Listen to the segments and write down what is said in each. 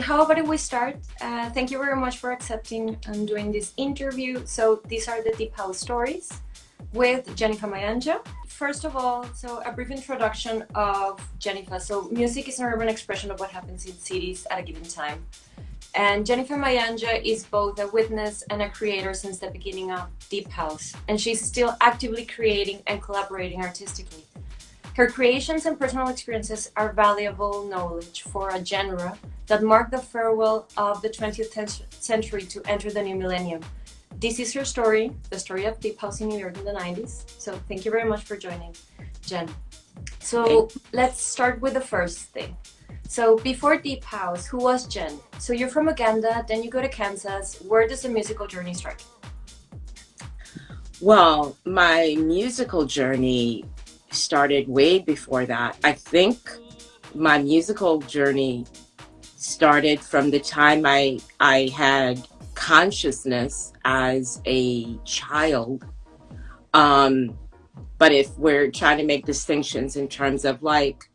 how about if we start? Thank you very much for accepting and doing this interview. So these are the Deep House stories with Jennifer Mayanja. First of all, so a brief introduction of Jennifer. So music is an urban expression of what happens in cities at a given time. And Jennifer Mayanja is both a witness and a creator since the beginning of Deep House. And she's still actively creating and collaborating artistically. Her creations and personal experiences are valuable knowledge for a genre that marked the farewell of the 20th century to enter the new millennium. This is her story, the story of Deep House in New York in the 90s. So thank you very much for joining, Jen. So let's start with the first thing. So before Deep House, who was Jen? So you're from Uganda, then you go to Kansas. Where does the musical journey start? Well, my musical journey started way before that. I think my musical journey started from the time I had consciousness as a child. But if we're trying to make distinctions in terms of like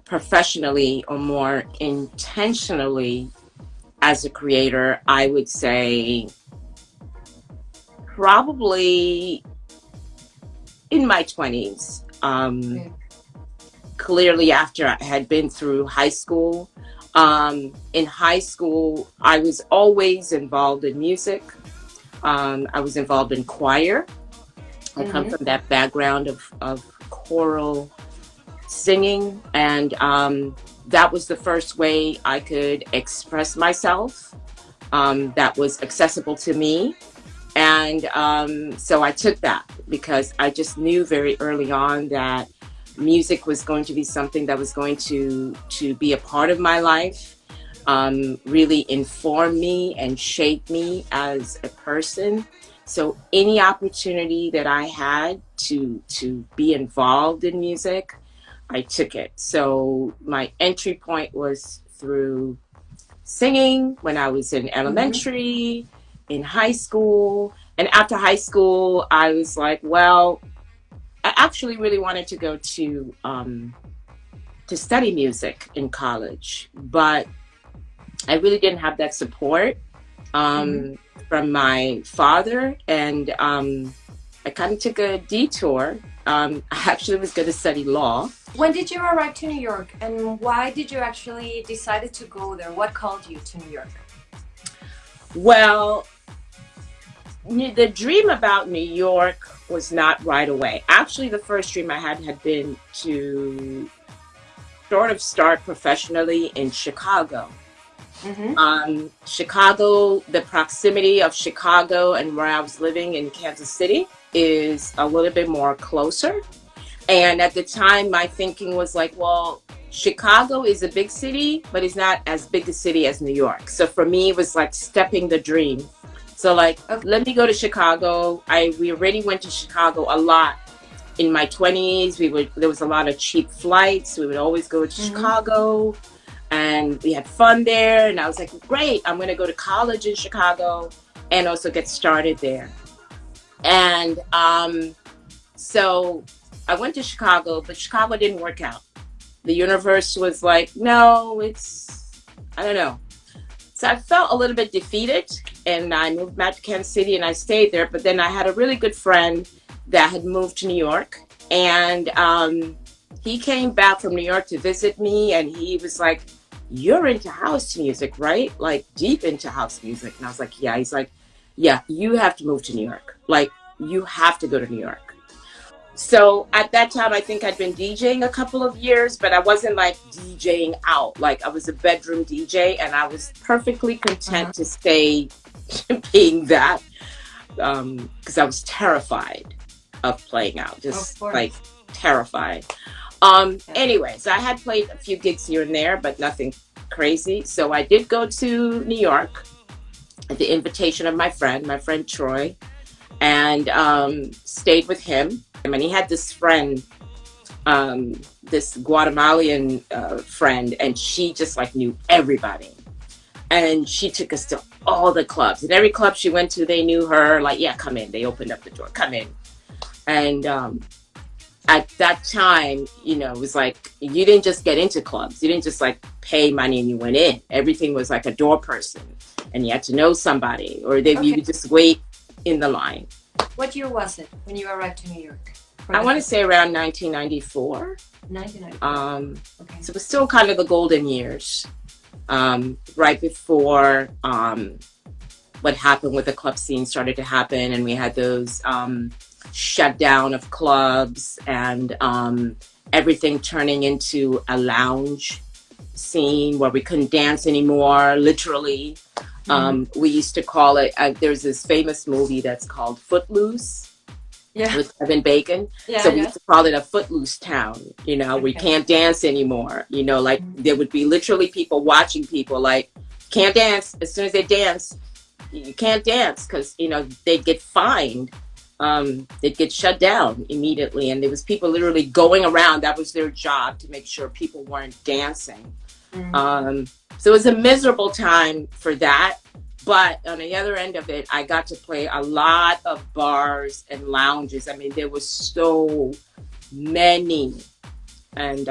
professionally or more intentionally as a creator, I would say probably in my 20s. Clearly after I had been through high school. In high school, I was always involved in music. I was involved in choir. I come from that background of choral singing, and that was the first way I could express myself. That was accessible to me. And so I took that because I just knew very early on that music was going to be something that was going to be a part of my life, really inform me and shape me as a person. So any opportunity that I had to be involved in music, I took it. So my entry point was through singing when I was in elementary, in high school. And after high school, I was like, well, I actually really wanted to go to study music in college, but I really didn't have that support from my father. And I kind of took a detour. I actually was going to study law. When did you arrive to New York, and why did you actually decide to go there? What called you to New York? Well, the dream about New York was not right away. Actually, the first dream I had been to sort of start professionally in Chicago. Chicago, the proximity of Chicago and where I was living in Kansas City is a little bit more closer. And at the time, my thinking was like, well, Chicago is a big city, but it's not as big a city as New York. So for me, it was like stepping the dream. So like, let me go to Chicago. We already went to Chicago a lot in my 20s. There was a lot of cheap flights. We would always go to Chicago, and we had fun there. And I was like, great, I'm going to go to college in Chicago and also get started there. And so I went to Chicago, but Chicago didn't work out. The universe was like, no, I don't know. So I felt a little bit defeated, and I moved back to Kansas City, and I stayed there. But then I had a really good friend that had moved to New York, and he came back from New York to visit me, and he was like, you're into house music, right? Like deep into house music. And I was like, yeah. He's like, yeah, you have to move to New York. Like, you have to go to New York. So at that time, I think I'd been DJing a couple of years, but I wasn't like DJing out. Like, I was a bedroom DJ, and I was perfectly content to stay being that, because I was terrified of playing out, just like terrified. Anyways, I had played a few gigs here and there, but nothing crazy. So I did go to New York at the invitation of my friend Troy, and stayed with him. And he had this friend, this Guatemalan friend, and she just like knew everybody. And she took us to all the clubs. And every club she went to, they knew her. Like, yeah, come in. They opened up the door. Come in. And at that time, you know, it was like you didn't just get into clubs. You didn't just like pay money and you went in. Everything was like a door person, and you had to know somebody, or they you Okay. would just wait in the line. What year was it when you arrived to New York? I want to say around 1994. 1994. Okay. So it was still kind of the golden years, right before what happened with the club scene started to happen, and we had those shutdown of clubs and everything turning into a lounge scene where we couldn't dance anymore, literally. We used to call it, there's this famous movie that's called Footloose Yeah. with Kevin Bacon. Yeah. So we Yeah. used to call it a footloose town, you know, we Okay. can't dance anymore. You know, like there would be literally people watching people like, can't dance. As soon as they dance, you can't dance because, you know, they'd get fined. They'd get shut down immediately. And there was people literally going around. That was their job, to make sure people weren't dancing. So it was a miserable time for that. But on the other end of it, I got to play a lot of bars and lounges. I mean, there was so many. And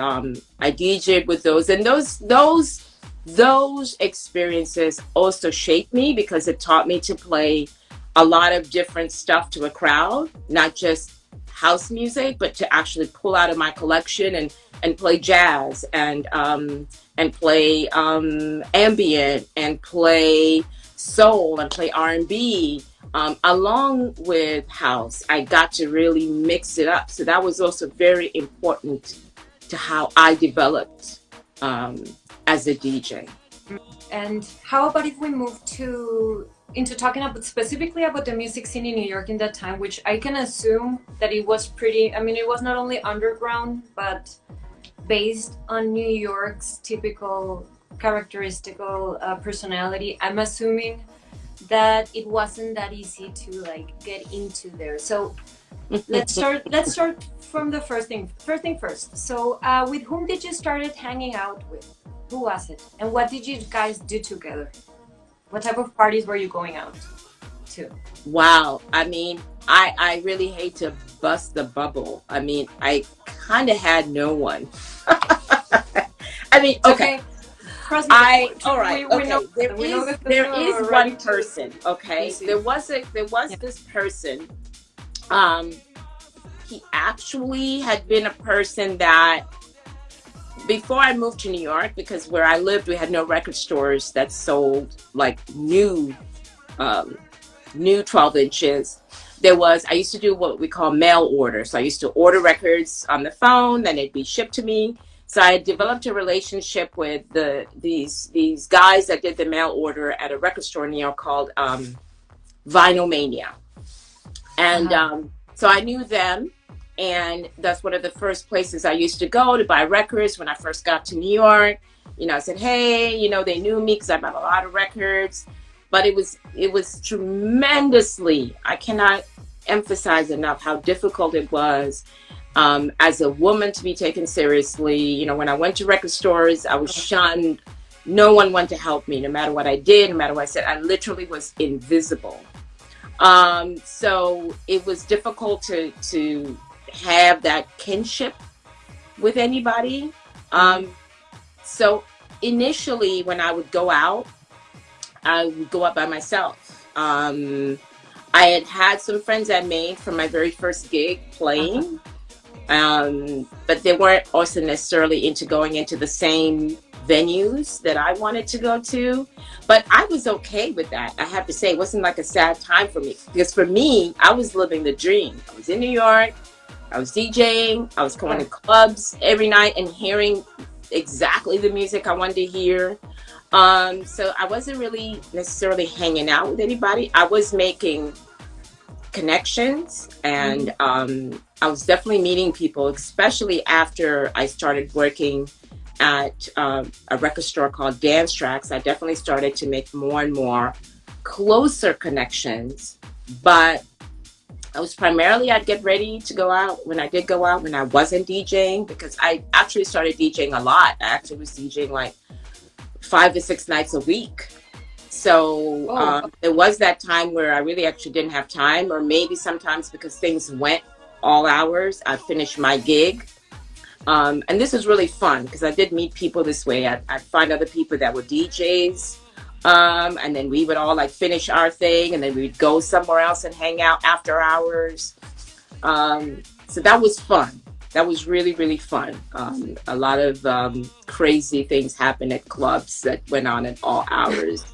I DJed with those. And those experiences also shaped me, because it taught me to play a lot of different stuff to a crowd, not just house music, but to actually pull out of my collection and play jazz and play ambient and play soul and play R&B along with house. I got to really mix it up. So that was also very important to how I developed as a DJ. And how about if we move into talking about specifically about the music scene in New York in that time, which I can assume that it was pretty, I mean, it was not only underground, but based on New York's typical characteristical personality. I'm assuming that it wasn't that easy to like get into there. So let's start from the first thing first. So with whom did you started hanging out with? Who was it? And what did you guys do together? What type of parties were you going out to? Wow. I mean, I really hate to bust the bubble. I mean, I kind of had no one. I mean, okay. All right. Okay. There is one person. Okay. There was this person. He actually had been a person that, before I moved to New York, because where I lived, we had no record stores that sold like new 12 inches. I used to do what we call mail order. So I used to order records on the phone, then it'd be shipped to me. So I developed a relationship with these guys that did the mail order at a record store in New York called Vinyl Mania. And so I knew them. And that's one of the first places I used to go to buy records when I first got to New York. You know, I said, hey, you know, they knew me because I bought a lot of records. But it was tremendously, I cannot emphasize enough how difficult it was as a woman to be taken seriously. You know, when I went to record stores, I was shunned. No one wanted to help me, no matter what I did, no matter what I said. I literally was invisible. So it was difficult to have that kinship with anybody. So initially, when I would go out, I would go out by myself. I had some friends I made from my very first gig playing, but they weren't also necessarily into going into the same venues that I wanted to go to. But I was okay with that. I have to say, it wasn't like a sad time for me, because for me, I was living the dream. I was in New York, I was DJing, I was going to clubs every night and hearing exactly the music I wanted to hear. So I wasn't really necessarily hanging out with anybody. I was making connections, and I was definitely meeting people, especially after I started working at a record store called Dance Tracks. I definitely started to make more and more closer connections. But I was primarily, I'd get ready to go out when I did go out, when I wasn't DJing, because I actually started DJing a lot. I actually was DJing like 5 to 6 nights a week. So there was that time where I really actually didn't have time, or maybe sometimes because things went all hours. I finished my gig. And this was really fun because I did meet people this way. I'd find other people that were DJs. And then we would all like finish our thing and then we'd go somewhere else and hang out after hours. So that was fun. That was really, really fun. A lot of crazy things happened at clubs that went on at all hours.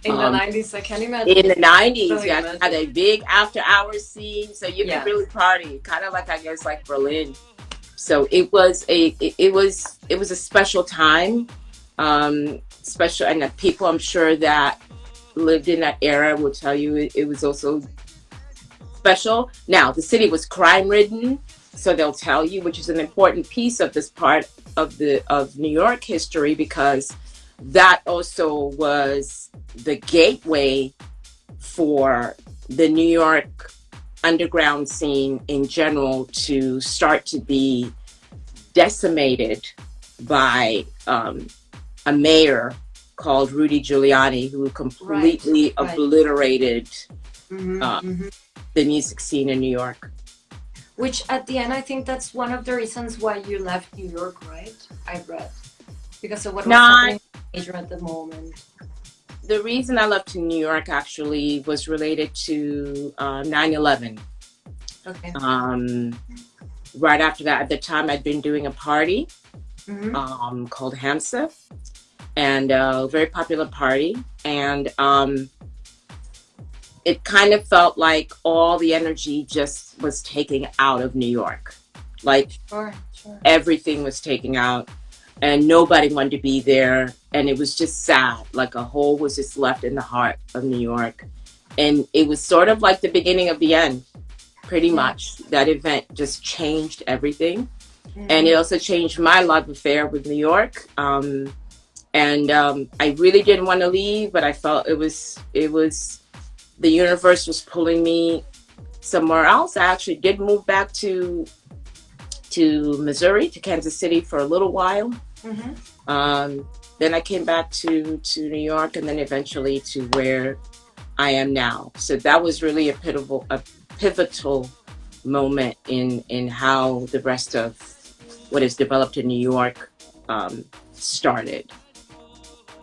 In the 90s, I can't imagine. In the 90s, Really yeah, imagine. had a big after hours scene. So you Yeah. could really party, kind of like, I guess, like Berlin. So it was a special time. Special, and the people I'm sure that lived in that era will tell you it was also special. Now, the city was crime ridden, so they'll tell you, which is an important piece of this part of New York history, because that also was the gateway for the New York underground scene in general to start to be decimated by a mayor called Rudy Giuliani, who completely Right. obliterated Mhm, mhm. the music scene in New York. Which at the end, I think that's one of the reasons why you left New York, right? I read. Because of what was happening in Asia at the moment. The reason I left to New York actually was related to 9/11. Okay. Right after that, at the time, I'd been doing a party Mhm. called Hamsa, and a very popular party. And it kind of felt like all the energy just was taken out of New York. Like Sure. everything was taken out and nobody wanted to be there. And it was just sad. Like a hole was just left in the heart of New York. And it was sort of like the beginning of the end, pretty much. That event just changed everything. And it also changed my love affair with New York. I really didn't want to leave, but I felt it was the universe was pulling me somewhere else. I actually did move back to Missouri, to Kansas City for a little while. Then I came back to New York, and then eventually to where I am now. So that was really a pivotal moment in how the rest of what is developed in New York started.